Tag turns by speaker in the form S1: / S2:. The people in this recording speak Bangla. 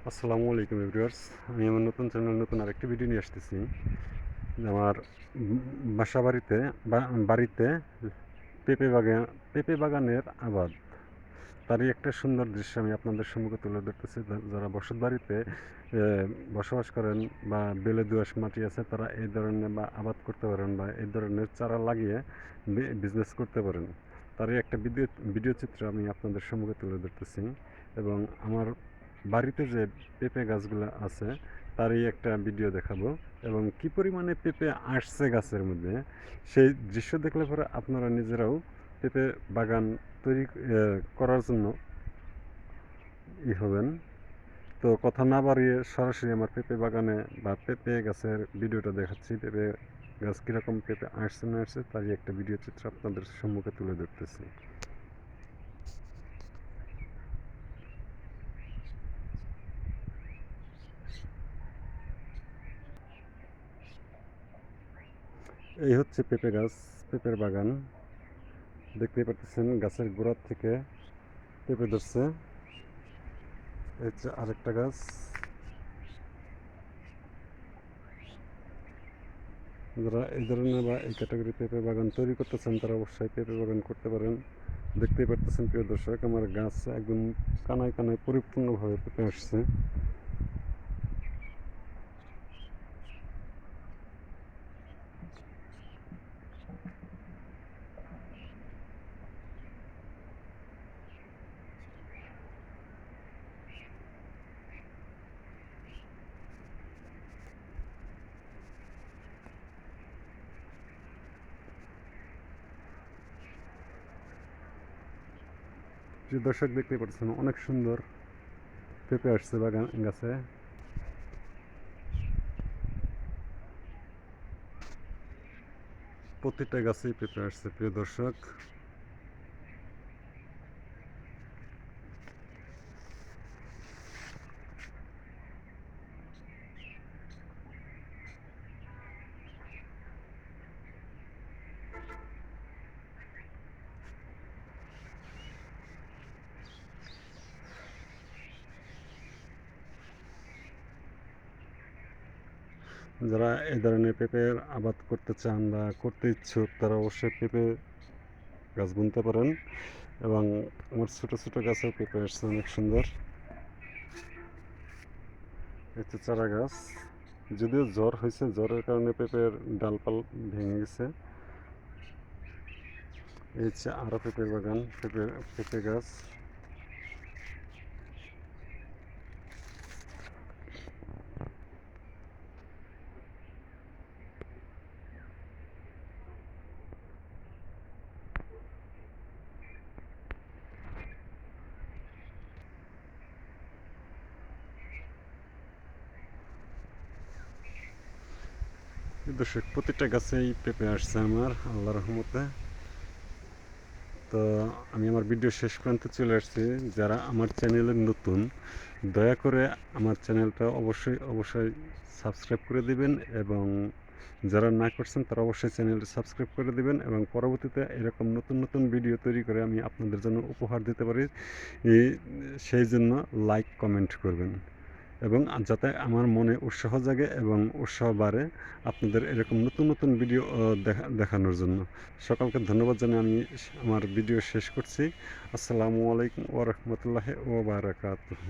S1: আসসালামু আলাইকুম এভরিওয়ার্স। আমি আমার নতুন চ্যানেল নতুন আরেকটি ভিডিও নিয়ে আসতেছি। আমার বাসা বাড়িতে পেঁপে বাগানের আবাদ, তারই একটা সুন্দর দৃশ্য আমি আপনাদের সম্মুখে তুলে ধরতেছি। যারা বসত বাড়িতে বসবাস করেন বা বেলে দোআঁশ মাটি আছে, তারা এই ধরনের বা আবাদ করতে পারেন বা এই ধরনের চারা লাগিয়ে বিজনেস করতে পারেন। তারই একটা ভিডিও চিত্র আমি আপনাদের সম্মুখে তুলে ধরতেছি। এবং আমার বাড়িতে যে পেঁপে গাছগুলো আছে তারই একটা ভিডিও দেখাবো, এবং কি পরিমাণে পেঁপে আসছে গাছের মধ্যে সেই দৃশ্য দেখলে পরে আপনারা নিজেরাও পেঁপে বাগান তৈরি করার জন্য হবেন। তো কথা না বাড়িয়ে সরাসরি আমার পেঁপে বাগানে বা পেঁপে গাছের ভিডিওটা দেখাচ্ছি। পেঁপে গাছ কীরকম পেঁপে আসছে না আসছে তারই একটা ভিডিও চিত্র আপনাদের সম্মুখে তুলে ধরতেছি। এই হচ্ছে পেঁপে গাছ, পেঁপের বাগান। দেখতেই পাচ্ছেন গাছের গোড়ার থেকে পেঁপে ধরছে। হচ্ছে আরেকটা গাছ। যারা এই ধরনের বা এই ক্যাটাগরি পেঁপে বাগান তৈরি করতেছেন তারা অবশ্যই পেঁপে বাগান করতে পারেন। দেখতেই পাচ্ছেন প্রিয় দর্শক, আমার গাছ একদম কানায় কানায় পরিপূর্ণভাবে পেঁপে আসছে। প্রিয় দর্শক, দেখতেই পাচ্ছেন অনেক সুন্দর পেঁপে আসছে বাগান গাছে। প্রতিটা গাছেই পেঁপে আসছে প্রিয় দর্শক। যারা এই ধরনের পেঁপের আবাদ করতে চান বা করতে ইচ্ছুক তারা অবশ্যই পেঁপে গাছ বুনতে পারেন। এবং আমার ছোটো ছোটো গাছেও পেঁপে আসছে অনেক সুন্দর। হচ্ছে চারা গাছ, যদিও জ্বর হয়েছে, জ্বরের কারণে পেঁপের ডালপাল ভেঙে গেছে। এই হচ্ছে আরও পেঁপের বাগান, পেঁপে গাছ। দর্শক, প্রতিটা গাছেই পেঁপে আসছে আমার আল্লাহর রহমতে। তো আমি আমার ভিডিও শেষ প্রান্তে চলে আসছি। যারা আমার চ্যানেলে নতুন, দয়া করে আমার চ্যানেলটা অবশ্যই সাবস্ক্রাইব করে দিবেন, এবং যারা না করছেন তারা অবশ্যই চ্যানেলটা সাবস্ক্রাইব করে দিবেন, এবং পরবর্তীতে এরকম নতুন নতুন ভিডিও তৈরি করে আমি আপনাদের জন্য উপহার দিতে পারি। সেই জন্য লাইক কমেন্ট করবেন, এবং যাতে আমার মনে উৎসাহ জাগে এবং উৎসাহ বাড়ে আপনাদের এরকম নতুন নতুন ভিডিও দেখানোর জন্য। সকলকে ধন্যবাদ জানিয়ে আমি আমার ভিডিও শেষ করছি। আসসালামু আলাইকুম ওয়া রাহমাতুল্লাহি ওয়া বারাকাতুহু।